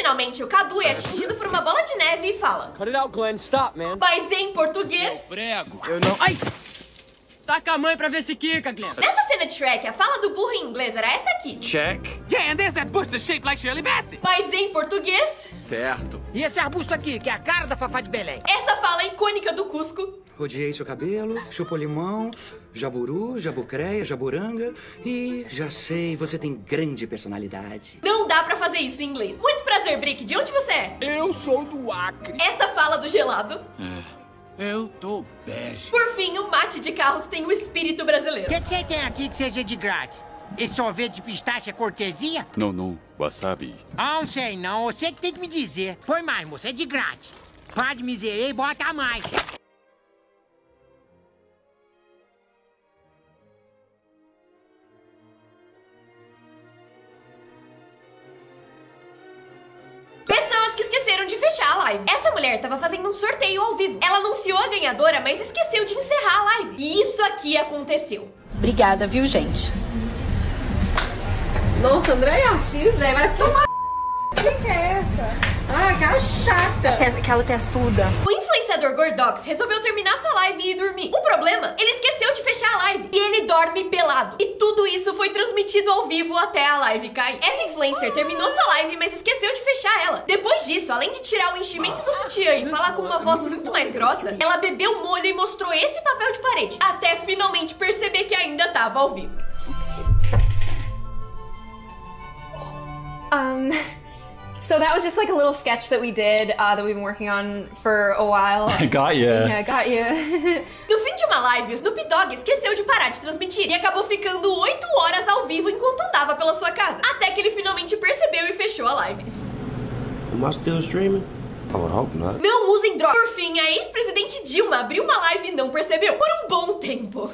finalmente o Cadu é atingido por uma bola de neve e fala: Cut it out, Glenn. Stop, man. mas em português... Prego. Eu não... Ai! Taca a mãe pra ver se quica, Glenn. Nessa cena de Shrek, a fala do burro em inglês era essa aqui. Check. Yeah, and there's that bush that's shaped like Shirley Bassey. Mas em português... Certo. E esse arbusto aqui, que é a cara da Fafá de Belém? essa fala icônica do Cusco. Rodeei seu cabelo, chupou limão, jaburu, jabucreia, jaburanga e já sei, você tem grande personalidade. Não dá pra fazer isso em inglês. Muito prazer, Brick. De onde você é? Eu sou do Acre. Essa fala do gelado. Eu tô bege. Por fim, o mate de carros tem o espírito brasileiro. O que você tem aqui que seja de grátis? Esse sorvete de pistache é cortesia? Não, wasabi. Ah, não sei não. Você que tem que me dizer. Põe mais, moça, é de grátis. Pá de miseria e bota mais. Pessoas que esqueceram de fechar a live. Essa mulher tava fazendo um sorteio ao vivo. Ela anunciou a ganhadora, mas esqueceu de encerrar a live. E isso aqui aconteceu. Obrigada, viu, gente? Nossa, André Assis, velho, vai tomar. Quem que é essa? Ah, aquela chata. Aquela testuda. O influenciador Gordox resolveu terminar sua live e ir dormir. O problema, ele esqueceu de fechar a live. E ele dorme pelado. E tudo isso foi transmitido ao vivo até a live cair. Essa influencer terminou sua live, mas esqueceu de fechar ela. Depois disso, além de tirar o enchimento do sutiã e falar com uma voz muito mais grossa, ela bebeu molho e mostrou esse papel de parede. Até finalmente perceber que ainda tava ao vivo. So that was just like a little sketch that we did that we've been working on for a while. I got ya. Yeah, got you. No fim de uma live, o Snoop Dogg esqueceu de parar de transmitir e acabou ficando 8 horas ao vivo enquanto andava pela sua casa. Até que ele finalmente percebeu e fechou a live. Am I still streaming? I would hope not. Não usem drogas. Por fim, a ex-presidente Dilma abriu uma live e não percebeu. Por um bom tempo.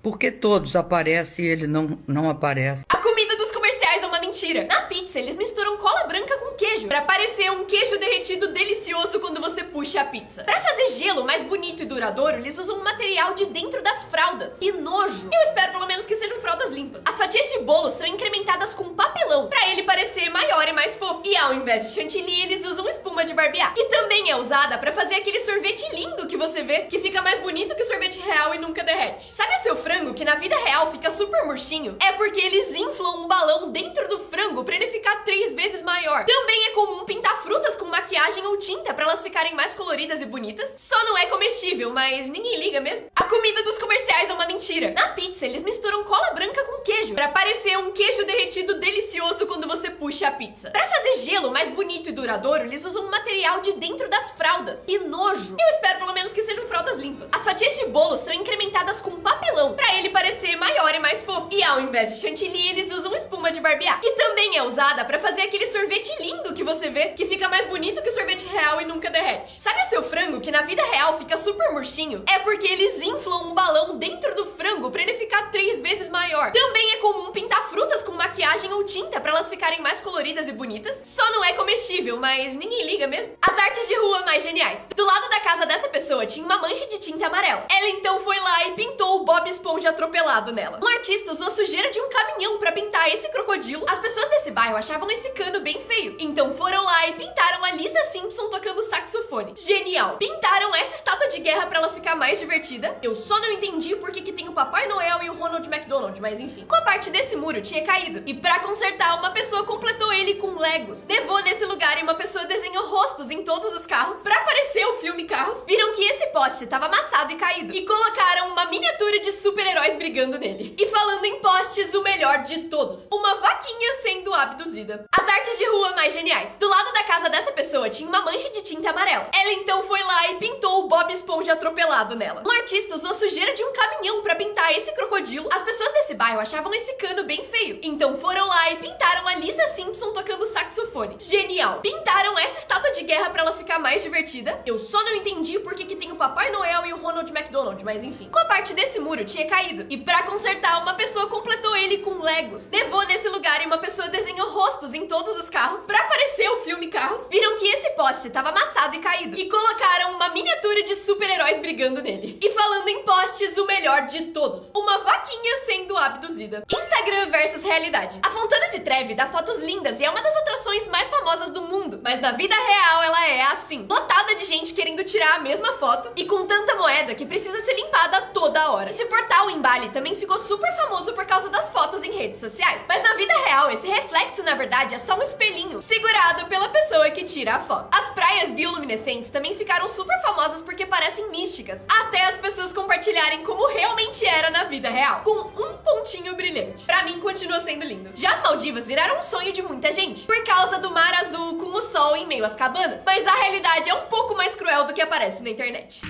Por que todos aparecem e ele não aparece? A comida dos comerciais é uma mentira. Na pizza, eles misturam cola branca com queijo pra parecer um queijo derretido delicioso quando você puxa a pizza. Pra fazer gelo mais bonito e duradouro, eles usam um material de dentro das fraldas. Que nojo! Eu espero pelo menos que sejam fraldas limpas. As fatias de bolo são incrementadas com papelão pra ele parecer maior e mais fofo. E ao invés de chantilly, eles usam espuma de barbear, que também é usada pra fazer aquele sorvete lindo que você vê, que fica mais bonito que o sorvete real e nunca derrete. Sabe o seu frango, que na vida real fica super murchinho? É porque eles inflam um balão dentro do frango pra ele ficar 3 vezes maior. Também é comum pintar frutas com maquiagem ou tinta pra elas ficarem mais coloridas e bonitas. Só não é comestível, mas ninguém liga mesmo. A comida dos comerciais é uma mentira. Na pizza, eles misturam cola branca com queijo pra parecer um queijo derretido delicioso quando você puxa a pizza. Pra fazer gelo mais bonito e duradouro, eles usam um material de dentro das fraldas. Que nojo! Eu espero pelo menos que sejam fraldas limpas. As fatias de bolo são incrementadas com papelão pra ele parecer maior e mais fofo. E ao invés de chantilly, eles usam espuma de barbear, que também é usada pra fazer aquele sorvete lindo que você vê, que fica mais bonito que o sorvete real e nunca derrete. Sabe o seu frango, que na vida real fica super murchinho? É porque eles inflam um balão dentro do frango pra ele ficar 3 vezes maior. Também é comum pintar frutas com maquiagem ou tinta pra elas ficarem mais coloridas e bonitas. Só não é comestível, mas ninguém liga mesmo. As artes de rua mais geniais. Do lado da casa dessa pessoa tinha uma mancha de tinta amarela. Ela então foi lá e pintou o Bob Esponja atropelado nela. Um artista usou a sujeira de um caminhão pra pintar esse crocodilo. As pessoas desse bairro achavam esse cano bem feio, então foram lá e pintaram a Lisa Simpson tocando saxofone. Genial! Pintaram essa estátua de guerra pra ela ficar mais divertida. Eu só não entendi por que tem o Papai Noel e o Ronald McDonald, mas enfim. Uma parte desse muro tinha caído, e pra consertar, uma pessoa completou ele com Legos. Levou nesse lugar e uma pessoa desenhou rostos em todos os carros pra aparecer o filme Carros. Viram que esse poste tava amassado e caído, e colocaram uma miniatura de super-heróis brigando nele. E falando em postes, o melhor de todos: uma vaquinha sendo abduzida. As artes de rua mais geniais. Do lado da casa dessa pessoa tinha uma mancha de tinta amarela. Ela então foi lá e pintou o Bob Esponja atropelado nela. Um artista usou a sujeira de um caminhão pra pintar esse crocodilo. As pessoas desse bairro achavam esse cano bem feio, então foram lá e pintaram a Lisa Simpson tocando saxofone. Genial! Pintaram essa estátua de guerra pra ela ficar mais divertida. Eu só não entendi por que tem o Papai Noel e o Ronald McDonald, mas enfim. Uma parte desse muro tinha caído, e pra consertar, uma pessoa completou ele com Legos. Levou nesse lugar e uma pessoa desenhou rostos em todos os carros pra aparecer o filme Carros. Viram que esse poste tava amassado e caído, e colocaram uma miniatura de super-heróis brigando nele. E falando em postes, o melhor de todos: uma vaquinha sendo abduzida. Instagram versus realidade. A Fontana de Trevi dá fotos lindas e é uma das atrações mais famosas do mundo. Mas na vida real ela é assim, lotada de gente querendo tirar a mesma foto e com tanta moeda que precisa ser limpada toda hora. Esse portal em Bali também ficou super famoso por causa das fotos em redes sociais. Mas na vida real, esse reflexo na verdade é só um espelhinho segurado pela pessoa que tira a foto. As praias bioluminescentes também ficaram super famosas porque parecem místicas, até as pessoas compartilharem como realmente era na vida real, com um pontinho brilhante. Pra mim, continua sendo lindo. Já as Maldivas viraram um sonho de muita gente, por causa do mar azul com o sol em meio às cabanas. Mas a realidade é um pouco mais cruel do que aparece na internet.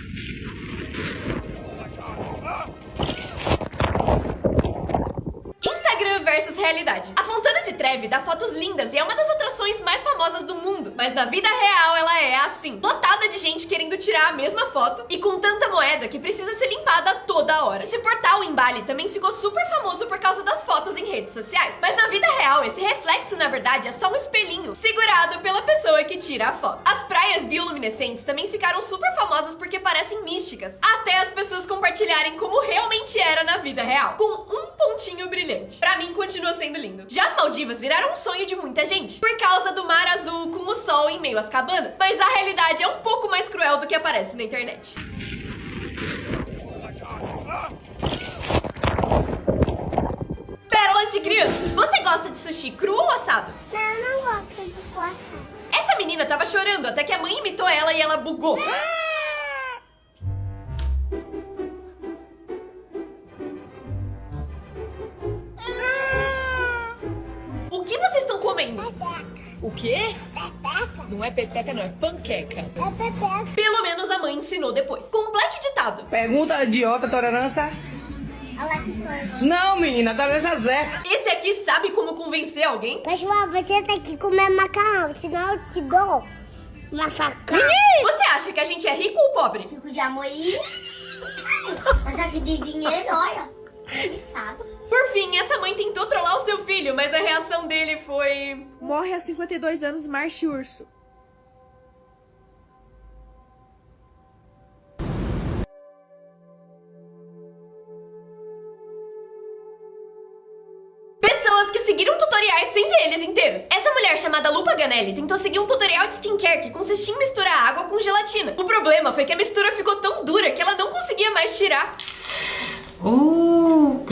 Instagram versus realidade. A Fontana de Trevi dá fotos lindas e é uma das atrações mais famosas do mundo. Mas na vida real ela é assim, lotada de gente querendo tirar a mesma foto e com tanta moeda que precisa ser limpada toda hora. Esse portal em Bali também ficou super famoso por causa das fotos em redes sociais. Mas na vida real, esse reflexo na verdade é só um espelhinho segurado pela pessoa que tira a foto. As praias bioluminescentes também ficaram super famosas porque parecem místicas, até as pessoas compartilharem como realmente era na vida real, com um pontinho brilhante. Pra mim, continua sendo lindo. Já as Maldivas viraram um sonho de muita gente, por causa do mar azul com o sol em meio às cabanas. Mas a realidade é um pouco mais cruel do que aparece na internet. Pérolas de crianças. Você gosta de sushi cru ou assado? Não, eu não gosto de assado. Essa menina tava chorando até que a mãe imitou ela e ela bugou. O que vocês estão comendo? O quê? Não é pepeca, não, é panqueca. É pepeca. Pelo menos a mãe ensinou depois. Complete o ditado. Pergunta idiota, tolerância. A lactose. Não, menina, tolerância zero. Esse aqui sabe como convencer alguém? Pessoal, você tem que comer macarrão, senão eu te dou uma facada. Você acha que a gente é rico ou pobre? Fico de amor aí. Mas aqui de dinheiro, olha. Sabe? Por fim, essa mãe tentou trollar o seu filho, mas a reação dele foi... Morre aos 52 anos, Marche Urso. Pessoas que seguiram tutoriais sem ver eles inteiros. Essa mulher chamada Lu Paganelli tentou seguir um tutorial de skincare que consistia em misturar água com gelatina. O problema foi que a mistura ficou tão dura que ela não conseguia mais tirar.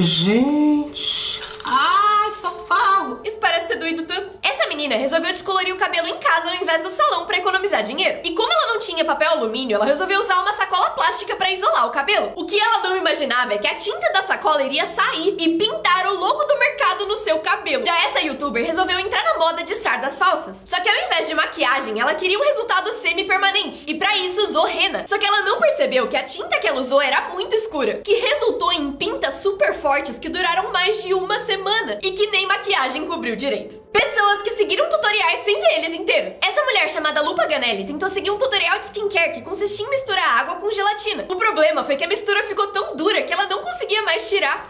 Gente. Ai, socorro. Isso parece ter doído tanto. Essa menina resolveu descolorir o cabelo em casa ao invés do salão pra economizar dinheiro. E como ela não tinha papel alumínio, ela resolveu usar uma sacola plástica pra isolar o cabelo. O que ela não imaginava é que a tinta da sacola iria sair e pintar o logo do mercado no seu cabelo. Já essa youtuber resolveu entrar na moda de sardas falsas. Só que ao invés de maquiagem, ela queria um resultado semi-permanente. E pra isso usou rena. Só que ela não percebeu que a tinta que ela usou era muito escura, que resultou em pintas super fortes que duraram mais de uma semana e que nem maquiagem cobriu direito. Pessoas que seguiram tutoriais sem ver eles inteiros. Essa mulher chamada Lu Paganelli tentou seguir um tutorial de skincare que consistia em misturar água com gelatina. O problema foi que a mistura ficou tão dura que ela não conseguia mais tirar.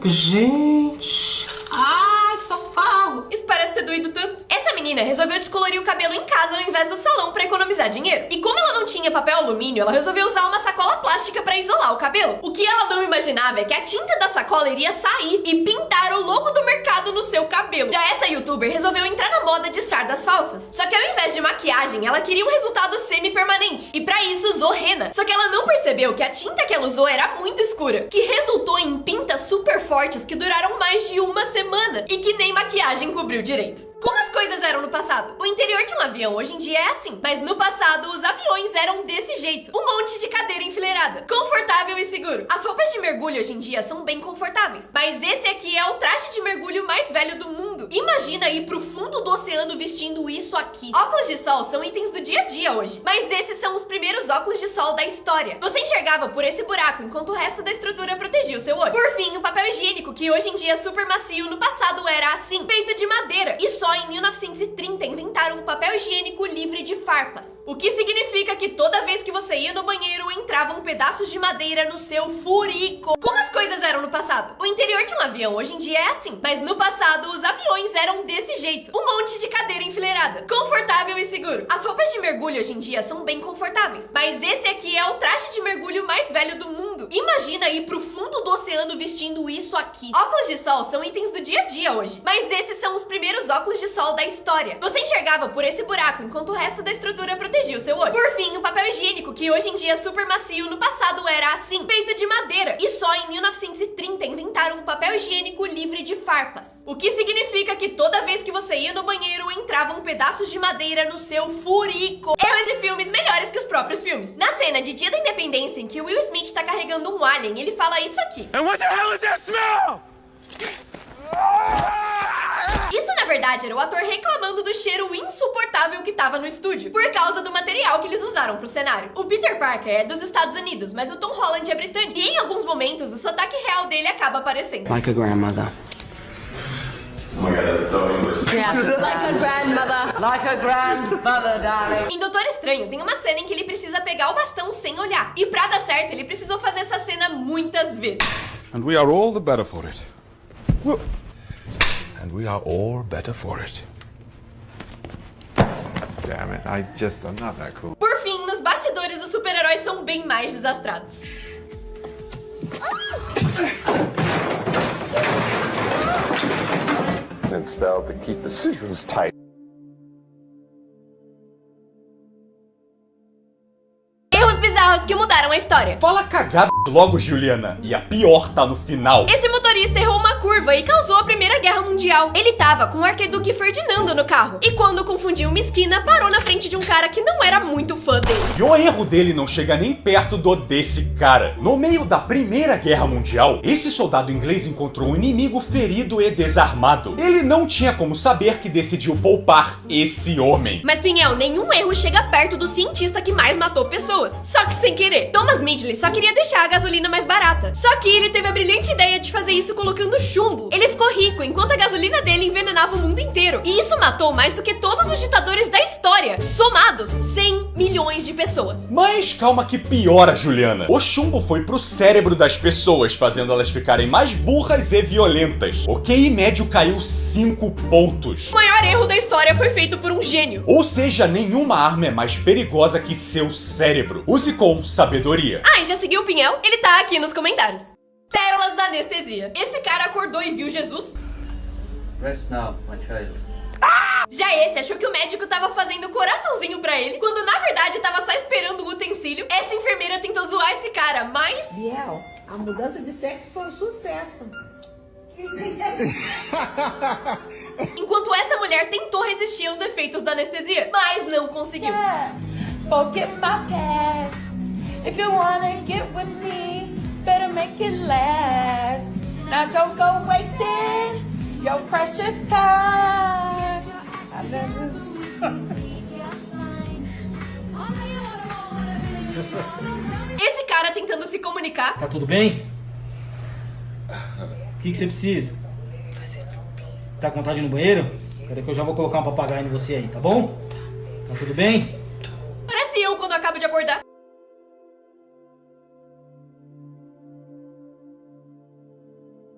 Gente. Ai, socorro. Isso parece ter doído tanto. Essa menina resolveu descolorir o cabelo em casa ao invés do salão pra economizar dinheiro. E como ela não tinha papel alumínio, ela resolveu usar uma sacola plástica pra isolar o cabelo. O que ela não imaginava é que a tinta da sacola iria sair e pintar o logo do mercado no seu cabelo. Já essa youtuber resolveu entrar na moda de sardas falsas. Só que ao invés de maquiagem, ela queria um resultado semi-permanente. E pra isso usou rena. Só que ela não percebeu que a tinta que ela usou era muito escura, que resultou em pintas super fortes que duraram mais de uma semana e que nem maquiagem cobriu direito. Como as coisas eram no passado? O interior de um avião hoje em dia é assim, mas no passado os aviões eram desse jeito. Um monte de cadeira enfileirada, confortável e seguro. As roupas de mergulho hoje em dia são bem confortáveis, mas esse aqui é o traje de mergulho mais velho do mundo. Imagina ir pro fundo do oceano vestindo isso aqui. Óculos de sol são itens do dia a dia hoje, mas esses são os primeiros óculos de sol da história. Você enxergava por esse buraco enquanto o resto da estrutura protegia o seu olho. Por fim, o papel higiênico, que hoje em dia é super macio, no passado era assim, feito de madeira. E só em 1930 inventaram o papel higiênico livre de farpas. O que significa que toda vez que você ia no banheiro, entravam pedaços de madeira no seu furico. Como as coisas eram no passado? O interior de um avião hoje em dia é assim, mas no passado os aviões aviões eram desse jeito. Um monte de cadeira enfileirada. Confortável e seguro. As roupas de mergulho hoje em dia são bem confortáveis. Mas esse aqui é o traje de mergulho mais velho do mundo. Imagina ir pro fundo do oceano vestindo isso aqui. Óculos de sol são itens do dia a dia hoje. Mas esses são os primeiros óculos de sol da história. Você enxergava por esse buraco, enquanto o resto da estrutura protegia o seu olho. Por fim, o papel higiênico, que hoje em dia é super macio, no passado era assim, feito de madeira. E só em 1930 inventaram o papel higiênico livre de farpas. O que significa que toda vez que você ia no banheiro, entravam pedaços de madeira no seu furico. Erros de filmes melhores que os próprios filmes. Na cena de Dia da Independência, em que o Will Smith tá carregando um alien, ele fala isso aqui. And what the hell is that smell? Isso, na verdade, era o ator reclamando do cheiro insuportável que tava no estúdio, por causa do material que eles usaram pro cenário. O Peter Parker é dos Estados Unidos, mas o Tom Holland é britânico. E em alguns momentos, o sotaque real dele acaba aparecendo. Like a grandmother. Oh my God, that's so English. Yeah, like a grandmother. Like a grandmother, darling. Em Doutor Estranho, tem uma cena em que ele precisa pegar o bastão sem olhar. E pra dar certo, ele precisou fazer essa cena muitas vezes. And we are all the better for it. And we are all better for it. Damn it, I'm not that cool. Por fim, nos bastidores, os super-heróis são bem mais desastrados. And spelled to keep the seals tight. Erros bizarros que mudaram a história. Fala cagada logo, Juliana. E a pior tá no final. Esse motorista errou uma curva e causou a Primeira Guerra Mundial. Ele tava com o arquiduque Ferdinando no carro. E quando confundiu uma esquina, parou na frente de um cara que não era muito fã dele. E o erro dele não chega nem perto do desse cara. No meio da Primeira Guerra Mundial, esse soldado inglês encontrou um inimigo ferido e desarmado. Ele não tinha como saber que decidiu poupar esse homem. Mas, Pinhel, nenhum erro chega perto do cientista que mais matou pessoas. Só que sem querer. Thomas Midgley só queria deixar a gasolina mais barata. Só que ele teve a brilhante ideia de fazer isso colocando chumbo. Ele ficou rico enquanto a gasolina dele envenenava o mundo inteiro. E isso matou mais do que todos os ditadores da história, somados. 100 milhões de pessoas. Mas calma que piora, Juliana. O chumbo foi pro cérebro das pessoas, fazendo elas ficarem mais burras e violentas. O QI médio caiu 5 pontos. O maior erro da história foi feito por um gênio. Ou seja, nenhuma arma é mais perigosa que seu cérebro. Use com sabedoria. Ah, e já seguiu o Pinhel? Ele tá aqui nos comentários. Pérolas da anestesia. Esse cara acordou e viu Jesus? Rest now, my child. Já esse achou que o médico tava fazendo coraçãozinho pra ele, quando na verdade tava só esperando o utensílio. Essa enfermeira tentou zoar esse cara, mas... Biel, a mudança de sexo foi um sucesso. Enquanto essa mulher tentou resistir aos efeitos da anestesia, mas não conseguiu. Forget my past. If you wanna get with me, better make it last. Now don't go wasting your precious time. I love Esse cara tentando se comunicar. Tá tudo bem? O que você precisa? Tá com vontade de ir no banheiro? Cadê que eu já vou colocar um papagaio em você aí, tá bom? Tá tudo bem? Parece eu quando acabo de acordar.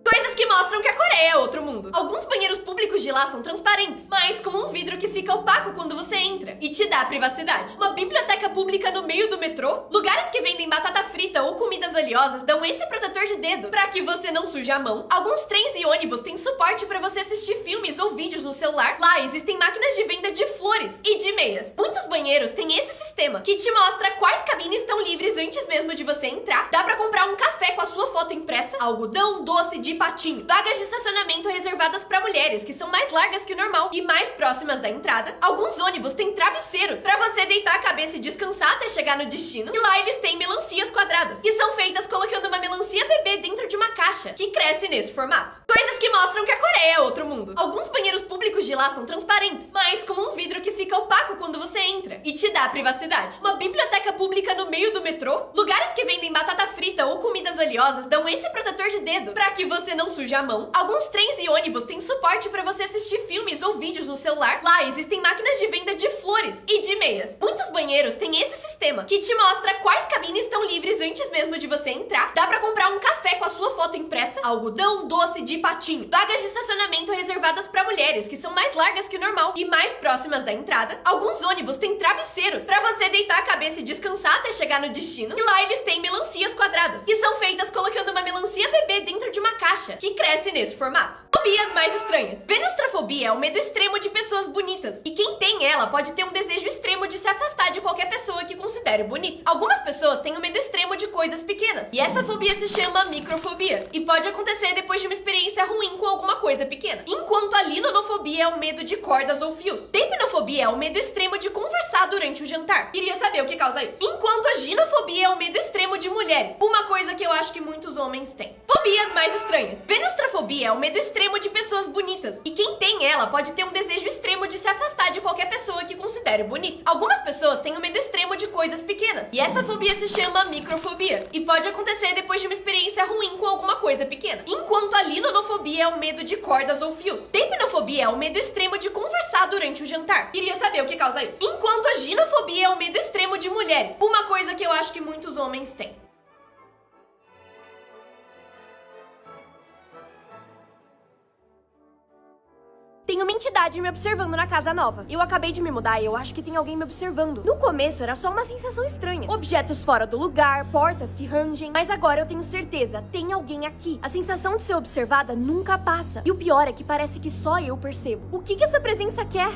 Coisas que mostram que a Coreia é outro mundo. Alguns banheiros públicos de lá são transparentes, mas com um vidro que fica opaco quando você entra e te dá privacidade. Uma biblioteca pública no meio do metrô. Lugares que vendem batata frita ou comidas oleosas dão esse protetor de dedo pra que você não suje a mão. Alguns trens e ônibus têm suporte pra você assistir filmes ou vídeos no celular. Lá existem máquinas de venda de flores e de meias. Muitos banheiros têm esse sistema que te mostra quais cabines estão livres antes mesmo de você entrar. Dá pra comprar um café com a sua foto impressa, algodão doce de patinho, vagas de estacionamento reservadas pra mulheres, que são mais largas que o normal e mais próximas da entrada. Alguns ônibus têm travesseiros pra você deitar a cabeça e descansar até chegar no destino. E lá eles têm melancias quadradas, que são feitas colocando uma melancia bebê dentro de uma caixa, que cresce nesse formato. Coisas que mostram que a Coreia é outro mundo. Alguns banheiros públicos de lá são transparentes, mas com um vidro que fica opaco quando você entra e te dá privacidade. Uma biblioteca pública no meio do metrô. Lugares que vendem batata frita ou comidas oleosas dão esse protetor de dedo pra que você não suje a mão. Alguns trens e ônibus têm suporte pra você assistir filmes ou vídeos no celular. Lá existem máquinas de venda de flores e de meias. Muitos banheiros têm esse sistema que te mostra quais cabines estão livres antes mesmo de você entrar. Dá pra comprar um café com a sua foto impressa, algodão doce de patinho, time. Vagas de estacionamento reservadas pra mulheres, que são mais largas que o normal e mais próximas da entrada. Alguns ônibus têm travesseiros pra você deitar a cabeça e descansar até chegar no destino. E lá eles têm melancias quadradas, que são feitas colocando uma melancia bebê dentro de uma caixa, que cresce nesse formato. Fobias mais estranhas. Venustrafobia é o medo extremo de pessoas bonitas. E quem tem ela pode ter um desejo extremo de se afastar de qualquer pessoa que considere bonita. Algumas pessoas têm um medo extremo de coisas pequenas. E essa fobia se chama microfobia. E pode acontecer depois de uma experiência ruim com alguma coisa pequena. Enquanto a linonofobia é o medo de cordas ou fios. Tempinofobia é o medo extremo de conversar durante o jantar. Queria saber o que causa isso. Enquanto a ginofobia é o medo extremo de mulheres. Uma coisa que eu acho que muitos homens têm. Fobias mais estranhas. Venustrafobia é o medo extremo de pessoas bonitas. E quem tem ela pode ter um desejo extremo de se afastar de qualquer pessoa que considere bonita. Algumas pessoas têm um medo extremo de coisas pequenas. E essa fobia se chama microfobia. E pode acontecer depois de uma experiência ruim com alguma coisa pequena. Enquanto a linonofobia é o medo de cordas ou fios. Tempinofobia é o medo extremo de conversar durante o jantar. Queria saber o que causa isso. Enquanto a ginofobia é o medo extremo de mulheres. Uma coisa que eu acho que muitos homens têm. Tem uma entidade me observando na casa nova. Eu acabei de me mudar e eu acho que tem alguém me observando. No começo era só uma sensação estranha. Objetos fora do lugar, portas que rangem. Mas agora eu tenho certeza, tem alguém aqui. A sensação de ser observada nunca passa. E o pior é que parece que só eu percebo. O que essa presença quer?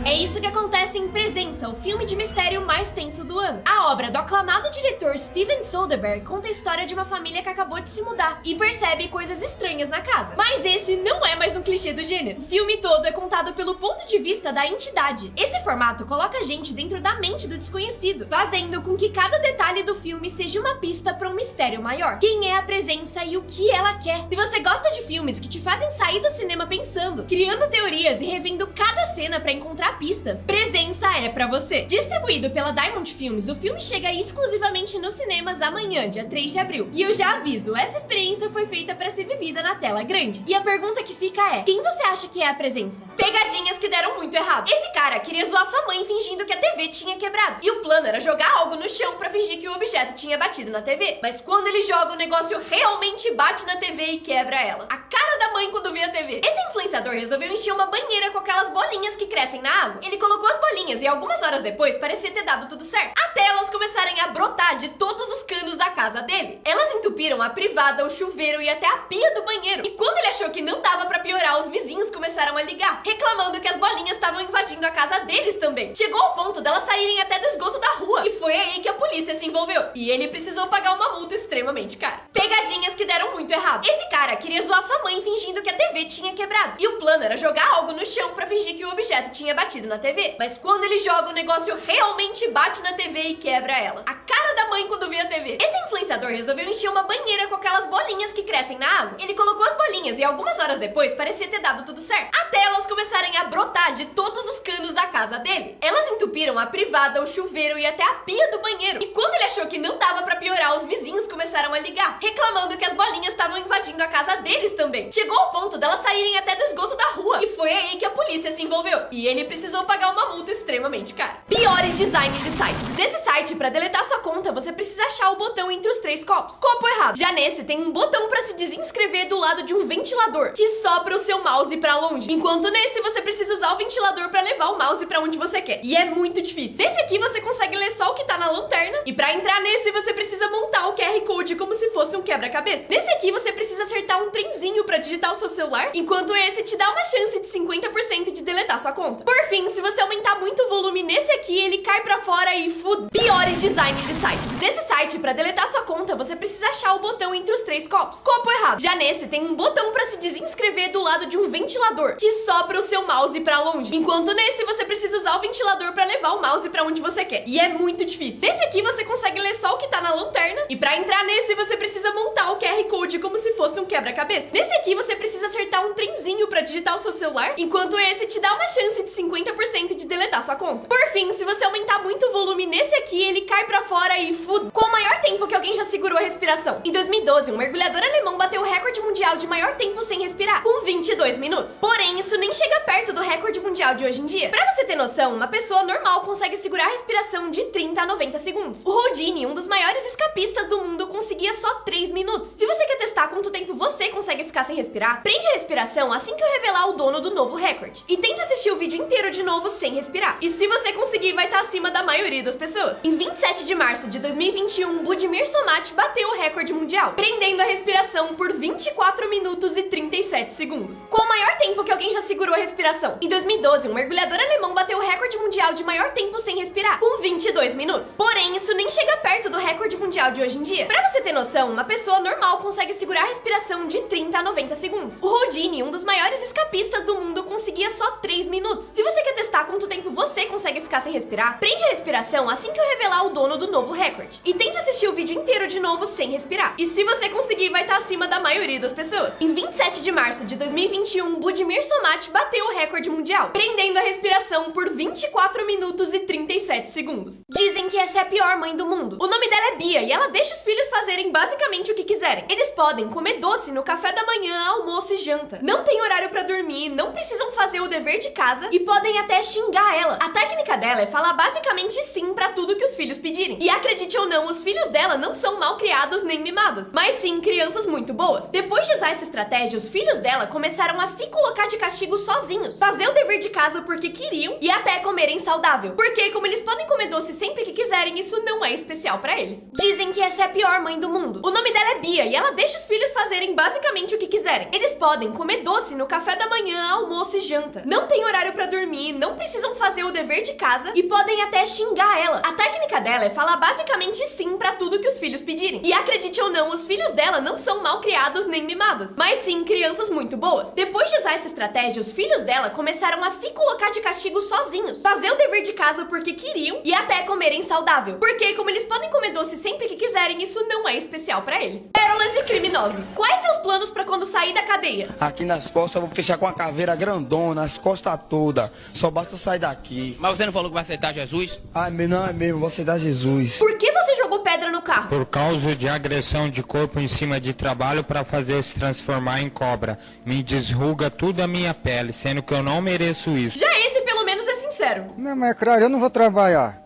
É isso que acontece em Presença, o filme de mistério mais tenso do ano. A obra do aclamado diretor Steven Soderbergh conta a história de uma família que acabou de se mudar e percebe coisas estranhas na casa. Mas esse não é mais um clichê do gênero. O filme todo é contado pelo ponto de vista da entidade. Esse formato coloca a gente dentro da mente do desconhecido, fazendo com que cada detalhe do filme seja uma pista para um mistério maior. Quem é a presença e o que ela quer? Se você gosta de filmes que te fazem sair do cinema pensando, criando teorias e revendo cada cena para encontrar pistas, Presença é pra você. Distribuído pela Diamond Films, o filme chega exclusivamente nos cinemas amanhã, dia 3 de abril. E eu já aviso, essa experiência foi feita pra ser vivida na tela grande. E a pergunta que fica é, quem você acha que é a presença? Pegadinhas que deram muito errado. Esse cara queria zoar sua mãe fingindo que a TV tinha quebrado. E o plano era jogar algo no chão pra fingir que o objeto tinha batido na TV. Mas quando ele joga, o negócio realmente bate na TV e quebra ela. A cara da mãe quando vê a TV. Esse influenciador resolveu encher uma banheira com aquelas bolinhas que crescem na água. Ele colocou as bolinhas e algumas horas depois parecia ter dado tudo certo. Até elas começarem a brotar de todos os canos da casa dele. Elas entupiram a privada, o chuveiro e até a pia do banheiro. E quando ele achou que não dava pra piorar, os vizinhos começaram a ligar, reclamando que as bolinhas estavam invadindo a casa deles também. Chegou ao ponto delas saírem até do esgoto da rua. E foi aí que a polícia se envolveu. E ele precisou pagar uma multa extremamente cara. Pegadinhas que deram muito errado. Esse cara queria zoar sua mãe fingindo que a TV tinha quebrado. E o plano era jogar algo no chão pra fingir que o objeto tinha batido na TV. Mas quando ele joga, o negócio realmente bate na TV e quebra ela. A cara da mãe quando vê a TV. Esse influenciador resolveu encher uma banheira com aquelas bolinhas que crescem na água. Ele colocou as bolinhas e algumas horas depois parecia ter dado tudo certo. Até elas começarem a brotar de todos os canos da casa dele. Elas entupiram a privada, o chuveiro e até a pia do banheiro. E quando ele achou que não dava pra piorar, os vizinhos começaram a ligar, reclamando que as bolinhas estavam invadindo a casa deles também. Chegou ao ponto delas saírem até do esgoto da rua. E foi aí que a polícia se envolveu. E ele precisou pagar uma multa extremamente cara. Piores designs de sites. Nesse site, pra deletar sua conta, você precisa achar o botão entre os 3 copos. Copo errado. Já nesse, tem um botão pra se desinscrever do lado de um ventilador, que sopra o seu mouse pra longe. Enquanto nesse, você precisa usar o ventilador pra levar o mouse pra onde você quer. E é muito difícil. Nesse aqui, você consegue ler só o que tá na lanterna. E pra entrar nesse, você precisa montar o QR Code como se fosse um quebra-cabeça. Nesse aqui, você precisa acertar um trenzinho pra digitar o seu celular, enquanto esse te dá uma chance de 50% de deletar sua conta. Por fim, se você aumentar muito o volume nesse aqui, ele cai pra fora e piores designs de sites. Nesse site, pra deletar sua conta, você precisa achar o botão entre os 3 copos. Copo errado. Já nesse, tem um botão pra se desinscrever do lado de um ventilador, que sopra o seu mouse pra longe. Enquanto nesse, você precisa usar o ventilador pra levar o mouse pra onde você quer. E é muito difícil. Nesse aqui, você consegue ler só o que tá na lanterna. E pra entrar nesse, você precisa montar o QR Code como se fosse um quebra-cabeça. Nesse aqui, você precisa acertar um trenzinho pra digitar o seu celular, enquanto esse te dá uma chance de 50% de deletar sua conta. Por fim, se você aumentar muito o volume nesse aqui, ele cai pra fora e Qual o maior tempo que alguém já segurou a respiração? Em 2012, um mergulhador alemão bateu o recorde mundial de maior tempo sem respirar, com 22 minutos. Porém, isso nem chega perto do recorde mundial de hoje em dia. Pra você ter noção, uma pessoa normal consegue segurar a respiração de 30 a 90 segundos. O Houdini, um dos maiores escapistas do mundo, conseguia só 3 minutos. Se você quer testar quanto tempo você consegue ficar sem respirar, prende a respiração assim que eu revelar o dono do novo recorde. E tenta assistir o vídeo inteiro de novo sem respirar. E se você conseguir, vai estar acima da maioria das pessoas. Em 27 de março de 2021, Budimir Somat bateu o recorde mundial, prendendo a respiração por 24 minutos e 37 segundos. Qual o maior tempo que alguém já segurou a respiração? Em 2012, um mergulhador alemão bateu o recorde mundial de maior tempo sem respirar, com 22 minutos. Porém, isso nem chega perto do recorde mundial de hoje em dia. Pra você ter noção, uma pessoa normal consegue segurar a respiração de 30 a 90 segundos. O Houdini, um dos maiores escapistas do mundo, conseguia só 3 minutos. Se você quer testar quanto tempo você consegue ficar sem respirar, prende a respiração assim que eu revelar o dono do novo recorde. E tenta assistir o vídeo inteiro de novo sem respirar. E se você conseguir, vai estar acima da maioria das pessoas. Em 27 de março de 2021, Budimir Somat bateu o recorde mundial, prendendo a respiração por 24 minutos e 37 segundos. Dizem que essa é a pior mãe do mundo. O nome dela é Bia e ela deixa os filhos fazerem basicamente o que quiserem. Eles podem comer doce no café da manhã, almoço e janta. Não tem horário pra dormir, não precisam fazer o dever de casa e podem até xingar ela. A técnica dela é falar basicamente sim pra tudo que os filhos pedirem. E acredite ou não, os filhos dela não são mal criados nem mimados, mas sim crianças muito boas. Depois de usar essa estratégia, os filhos dela começaram a se colocar de castigo sozinhos, fazer o dever de casa porque queriam e até comerem saudável. Porque como eles podem comer doce sempre que quiserem, isso não é especial pra eles. Dizem que essa é a pior mãe do mundo. O nome dela é Bia e ela deixa os filhos fazerem basicamente o que quiserem. Eles podem comer doce no café da manhã, almoço e janta. Não tem horário pra dormir, não precisam fazer o dever de casa e podem até xingar ela. A técnica dela é falar basicamente sim pra tudo que os filhos pedirem. E acredite ou não, os filhos dela não são mal criados nem mimados, mas sim crianças muito boas. Depois de usar essa estratégia, os filhos dela começaram a se colocar de castigo sozinhos, fazer o dever de casa porque queriam e até comerem saudável. Porque como eles podem comer doce sempre que quiserem, isso não é especial pra eles. Pérolas de criminosos. Quais seus planos pra quando sair da cadeia? Aqui nas costas eu vou fechar com a caveira grandona, as costas todas. Só basta sair daqui. Mas você não falou que vai aceitar Jesus? Ai, não é mesmo, vou aceitar Jesus. Por que você jogou pedra no carro? Por causa de agressão de corpo em cima de trabalho para fazer se transformar em cobra. Me desruga tudo a minha pele, sendo que eu não mereço isso. Já esse pelo menos é sincero. Não, mas é claro, eu não vou trabalhar.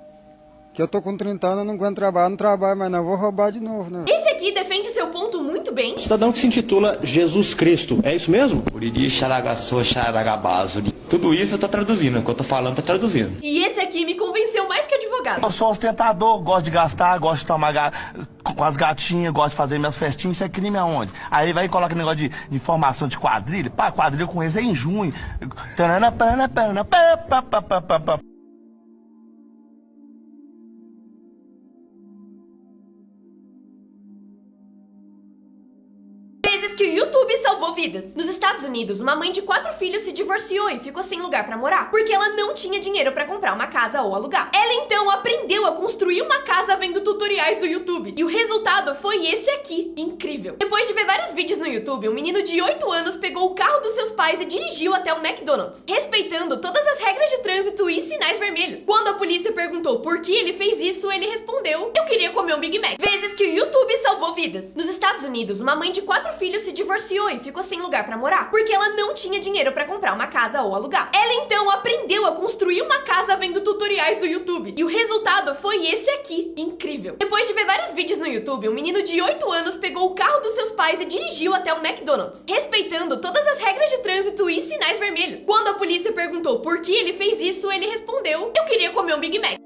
Que eu tô com 30 anos, eu não aguento trabalhar, não trabalho, mas não vou roubar de novo, né? Esse aqui defende seu ponto muito bem. Cidadão que se intitula Jesus Cristo, é isso mesmo? Uridi xaragaçô xaragabazo. Tudo isso eu tô traduzindo, o que eu tô falando tá traduzindo. E esse aqui me convenceu mais que advogado. Eu sou ostentador, gosto de gastar, gosto de tomar com as gatinhas, gosto de fazer minhas festinhas, isso é crime aonde? Aí vai e coloca negócio de formação de quadrilha, pá, quadrilha com eles é em junho. Que o YouTube salvou vidas. Nos Estados Unidos, uma mãe de 4 filhos se divorciou e ficou sem lugar pra morar, porque ela não tinha dinheiro pra comprar uma casa ou alugar. Ela então aprendeu a construir uma casa vendo tutoriais do YouTube. E o resultado foi esse aqui. Incrível. Depois de ver vários vídeos no YouTube, um menino de 8 anos pegou o carro dos seus pais e dirigiu até o McDonald's, respeitando todas as regras de trânsito e sinais vermelhos. Quando a polícia perguntou por que ele fez isso, ele respondeu: eu queria comer um Big Mac. Vezes que o YouTube salvou vidas. Nos Estados Unidos, uma mãe de 4 filhos se divorciou e ficou sem lugar pra morar, porque ela não tinha dinheiro pra comprar uma casa ou alugar. Ela então aprendeu a construir uma casa vendo tutoriais do YouTube. E o resultado foi esse aqui. Incrível. Depois de ver vários vídeos no YouTube, um menino de 8 anos pegou o carro dos seus pais e dirigiu até o McDonald's, respeitando todas as regras de trânsito e sinais vermelhos. Quando a polícia perguntou por que ele fez isso, ele respondeu: eu queria comer um Big Mac.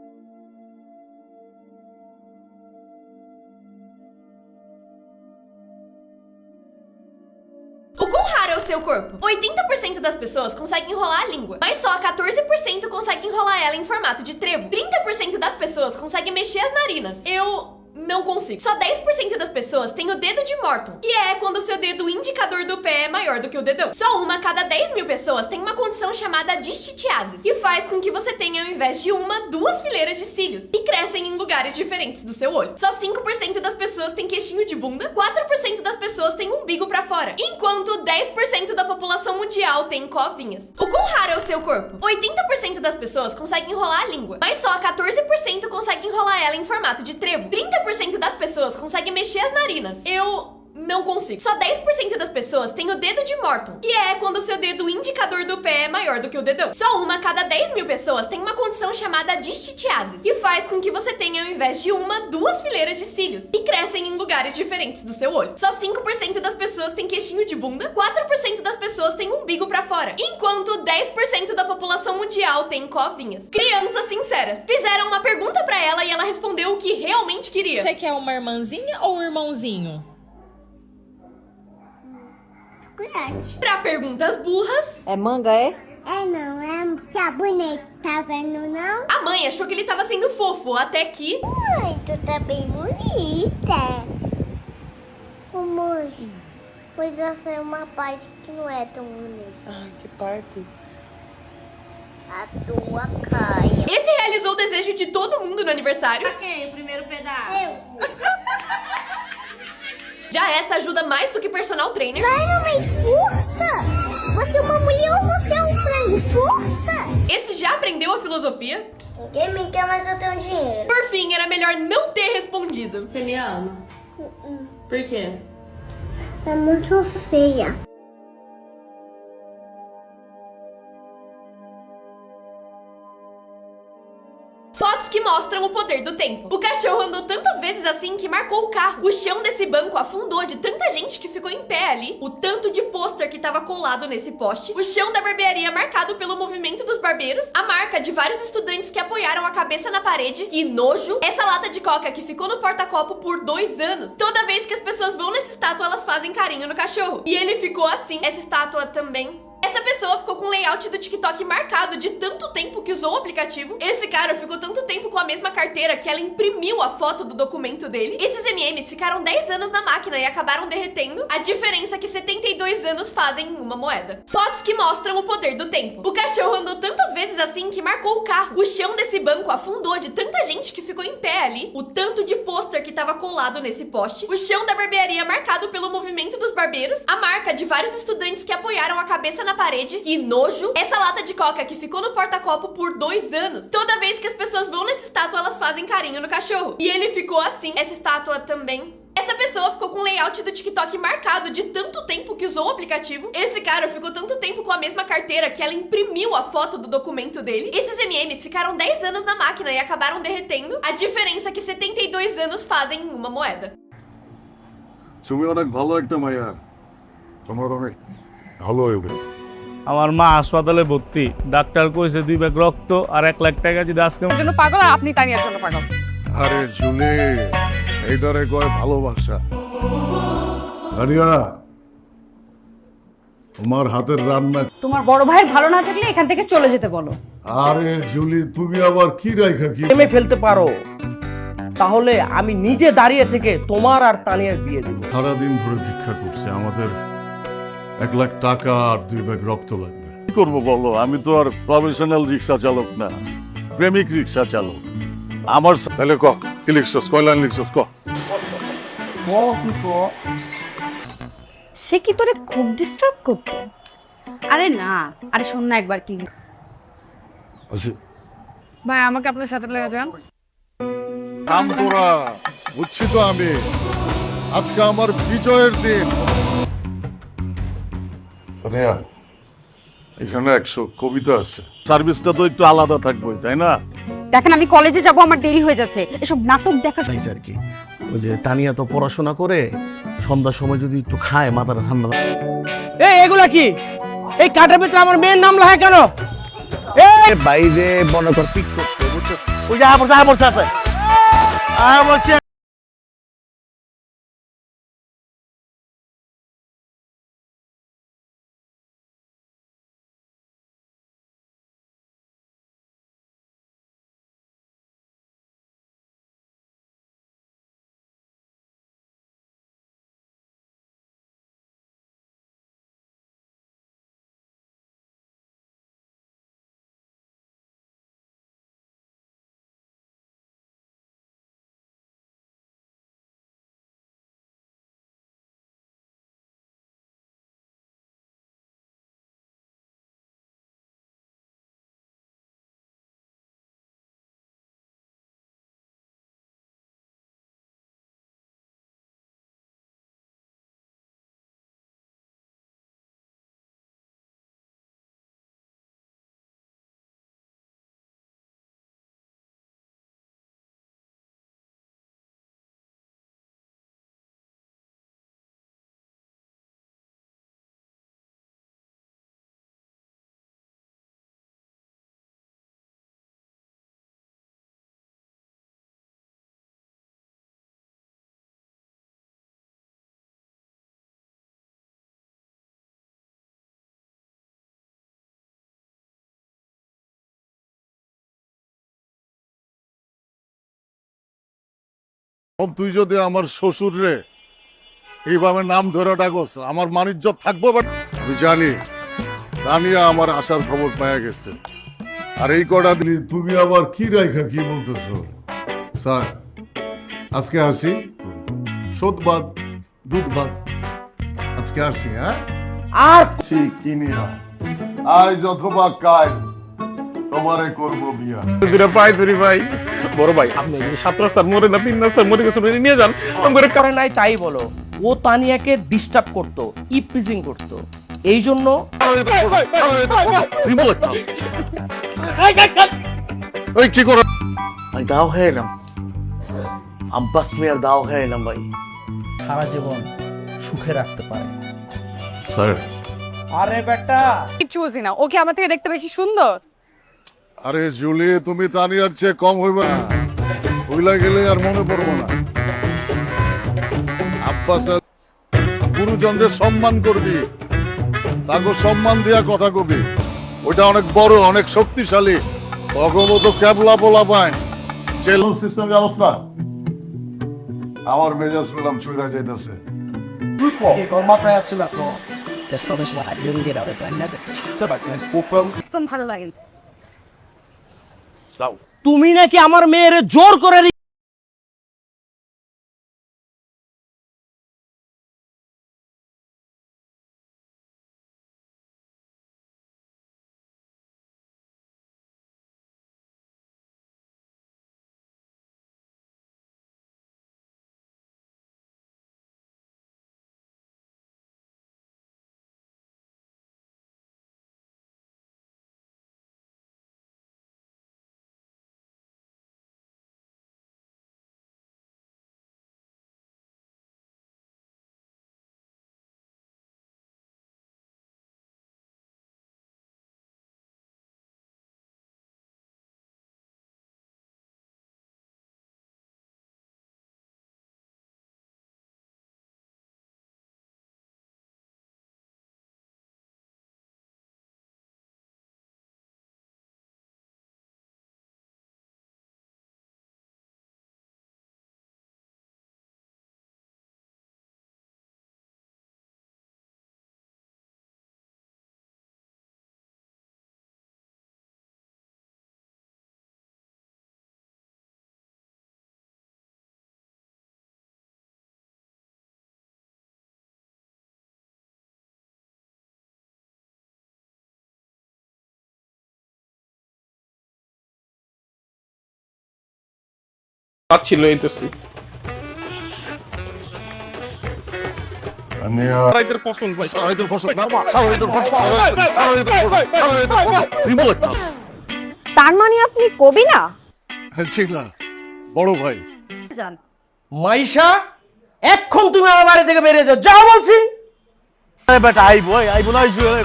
O quão raro é o seu corpo? 80% das pessoas conseguem enrolar a língua, mas só 14% conseguem enrolar ela em formato de trevo. 30% das pessoas conseguem mexer as narinas. Eu não consigo. Só 10% das pessoas têm o dedo de Morton, que é quando o seu dedo indicador do pé é maior do que o dedão. Só uma a cada 10 mil pessoas tem uma condição chamada distitiasis, que faz com que você tenha, ao invés de uma, 2 fileiras de cílios, e crescem em lugares diferentes do seu olho. Só 5% das pessoas têm queixinho de bunda, 4% das pessoas têm umbigo pra fora, enquanto 10% da população mundial tem covinhas. O quão raro é o seu corpo? 80% das pessoas conseguem enrolar a língua, mas só 14% conseguem enrolar ela em formato de trevo. 30% das pessoas conseguem mexer as narinas. Eu Não consigo. Só 10% das pessoas têm o dedo de Morton, que é quando o seu dedo indicador do pé é maior do que o dedão. Só uma a cada 10 mil pessoas tem uma condição chamada distitiasis, que faz com que você tenha, ao invés de uma, 2 fileiras de cílios, e crescem em lugares diferentes do seu olho. Só 5% das pessoas têm queixinho de bunda, 4% das pessoas têm umbigo pra fora, enquanto 10% da população mundial tem covinhas. Crianças sinceras. Fizeram uma pergunta pra ela e ela respondeu o que realmente queria. Você quer uma irmãzinha ou um irmãozinho? Pra perguntas burras... É manga, é? É não, é que a bonita, tá vendo não? A mãe achou que ele tava sendo fofo, até que... Mãe, tu tá bem bonita. Ô mãe, pois essa é uma parte que não é tão bonita. Ai, que parte? A tua caia. Esse realizou o desejo de todo mundo no aniversário. Quem? O primeiro pedaço? Eu. Já essa ajuda mais do que personal trainer. Vai, homem, força! Você é uma mulher ou você é um frango? Força! Esse já aprendeu a filosofia. Ninguém me quer, mas eu tenho dinheiro. Por fim, era melhor não ter respondido. Você me ama? Por quê? É muito feia. Fotos que mostram o poder do tempo. O cachorro andou tantas vezes assim que marcou o carro. O chão desse banco afundou de tanta gente que ficou em pé ali. O tanto de pôster que tava colado nesse poste. O chão da barbearia marcado pelo movimento dos barbeiros. A marca de vários estudantes que apoiaram a cabeça na parede. Que nojo. Essa lata de coca que ficou no porta-copo por 2 anos. Toda vez que as pessoas vão nessa estátua, elas fazem carinho no cachorro. E ele ficou assim. Essa estátua também. Essa pessoa ficou com o layout do TikTok marcado de tanto tempo que usou o aplicativo. Esse cara ficou tanto tempo com a mesma carteira que ela imprimiu a foto do documento dele. Esses MMs ficaram 10 anos na máquina e acabaram derretendo. A diferença é que 72 anos fazem uma moeda. Fotos que mostram o poder do tempo. O cachorro andou tantas vezes assim que marcou o carro. O chão desse banco afundou de tanta gente que ficou em pé ali. O tanto de pôster que tava colado nesse poste. O chão da barbearia marcado pelo movimento dos barbeiros. A marca de vários estudantes que apoiaram a cabeça na parede. Que nojo. Essa lata de coca que ficou no porta-copo por 2 anos. Toda vez que as pessoas vão nessa estátua, elas fazem carinho no cachorro. E ele ficou assim. Essa estátua também. Essa pessoa ficou com o layout do TikTok marcado de tanto tempo que usou o aplicativo. Esse cara ficou tanto tempo com a mesma carteira que ela imprimiu a foto do documento dele. Esses MMs ficaram 10 anos na máquina e acabaram derretendo. A diferença é que 72 anos fazem uma moeda. তুমি অনেক ভালো একটা মাইয়া তোমার অনেক ভালো হইবে আমার মা হাসপাতালে ভর্তি ডাক্তার কইছে 2 ব্যাগ রক্ত আর 1 লাখ টাকা যদি আজকে জন্য পাগল আর আপনি তানিয়ার জন্য পাগল আরে জুলি এইটারে কয় ভালোবাসা আরিয়া তোমার হাতের রান্না তোমার বড় ভাইয়ের ভালো না থাকলে এখান থেকে চলে যেতে বলো আরে জুলি তুমি আবার কি রাইখা কি প্রেমে ফেলতে পারো তাহলে আমি নিজে দাঁড়িয়ে থেকে তোমার আর তানিয়ার বিয়ে দেব সারা দিন ধরে ভিক্ষা করছে আমাদের 1 লাখ টাকা আর 2 ব্যাগ রক্ত লাগবে কি করব বলো আমি তো আর প্রফেশনাল রিকশা চালক না প্রেমিক রিকশা চালক আমার তাহলে ক কি লিখছস কয় লাইন লিখছস ক সে কি তোরে খুব ডিস্টার্ব করতো আরে না আরে শোন না একবার কি আচ্ছা ভাই আমাকে আপনার সাথে লাগা যান কাম তোরা বুঝছি তো আমি আজকে আমার বিজয়ের দিন রিয়া এখানে 100 কবিতা আছে সার্ভিসটা তো একটু আলাদা থাকবে তাই না দেখেন আমি কলেজে যাব আমার দেরি হয়ে যাচ্ছে এসব নাটক দেখা নাই স্যার কি ওই যে তানিয়া তো পড়াশোনা করে সন্ধ্যার সময় যদি একটু খায় মাথাটা ঠান্ডা এই এগুলা কি এই কার্ডের ভিতরে আমার মেয়ের নাম লেখা কেন এই বাইরে মনে কর পিক করতে বুঝছো ওই যে আবার আছে তুই যদি আমার শ্বশুর রে এইভাবে নাম ধরে ডাকস আমার মানিজ্জত থাকবো। বাট আমি জানি তানিয়া আমার আসার খবর পাওয়া গেছে, আর এই কটা দিন তুমি আবার কি রাইখা কি বলতেছ? স্যার আজকে আসি, শোধ বাদ দুধ ভাত, আজকে আসি। হ্যাঁ আর কিনিয়া আজ অথবা কাল তোমারে করবো বিয়া। ভাই ভাই বড় ভাই আপনি 7 রাস্তার মোড়ে না 3 রাস্তার মোড়ে গেছেন, নিয়ে যান। করে নাই তাই বলো, ও তানিয়াকে ডিস্টার্ব করতো, ইপটিজিং করতো, এই জন্য কি করো ভাই দাও হয়ে এলাম, আব্বাস মিয়ার দাও হয়ে এলাম ভাই, সারা জীবন সুখে রাখতে পারে। স্যার আরে বেটা কিচ্ছু বুঝি না, ওকে আমার থেকে দেখতে বেশি সুন্দর। আরে জুলি তুমি তানিয়ার চেয়ে কম হইবে না, হইলা গেলে আর মনে পড়বো না। আব্বাস গুরুজনদের সম্মান করবি, তাকে সম্মান দিয়া কথা কবি, ওইটা অনেক বড় অনেক শক্তিশালী। ভগবত ক্যাবলা বলা পায় চেলুন সিস্টেম ব্যবস্থা আমার মেজাজ পেলাম চুইরা যাইতেছে। ভালো লাগে তুমি নাকি আমার মেয়ের জোর করে ছিল এইতেছি তার মানে আপনি কবি না? বড় ভাই মাইশা, এখন তুমি আমার বাড়ি থেকে বেরিয়ে যাও, যাও বলছি। বেটা আইবো আইবো না,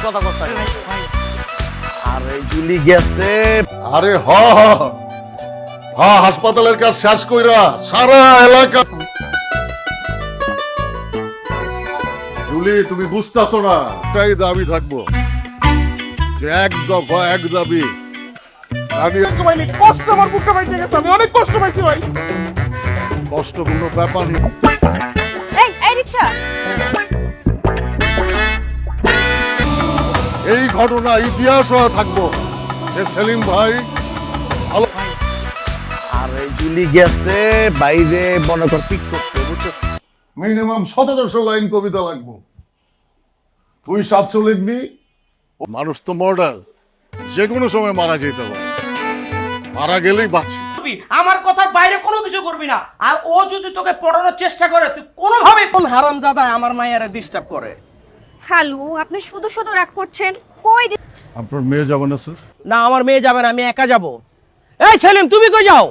কথা কথা। আরে জুলি গেছে। আরে হ হাসপাতালের কাজ শেষ কইরা সারা এলাকা। জুলি তুমি বুঝতেছো না, একটাই দাবি থাকবো যে এক দফা এক দাবি। কষ্ট আমার বুকটা পাইতে গেছে, আমি অনেক কষ্ট পাইছি ভাই। কষ্ট কোনো ব্যাপার না। এই রিকশা, এই ঘটনা ইতিহাস হয়ে থাকবো যে সেলিম ভাই ভালো। আরে জুলি গেছে বাইরে মনে কর পিক করতে, বুঝছো? মিনিমাম 1700 লাইন কবিতা লাগবো। তুই 700 লিখবি। মানুষ তো মর্ডার, যে কোনো সময় মারা যেতে পারে, মারা গেলেই বাঁচি। আমার কথার বাইরে কোনো কিছু করবি না, আর ও যদি তোকে পড়ানোর চেষ্টা করে তুই কোনোভাবে কোন হারামজাদা আমার মায়ের ডিস্টার্ব করে। হ্যালো, আপনি শুধু শুধু রাগ করছেন। কই আপনার মেয়ে যাবে না স্যার? না, আমার মেয়ে যাবে না, আমি একা যাব। এই সেলিম তুমি কই যাও?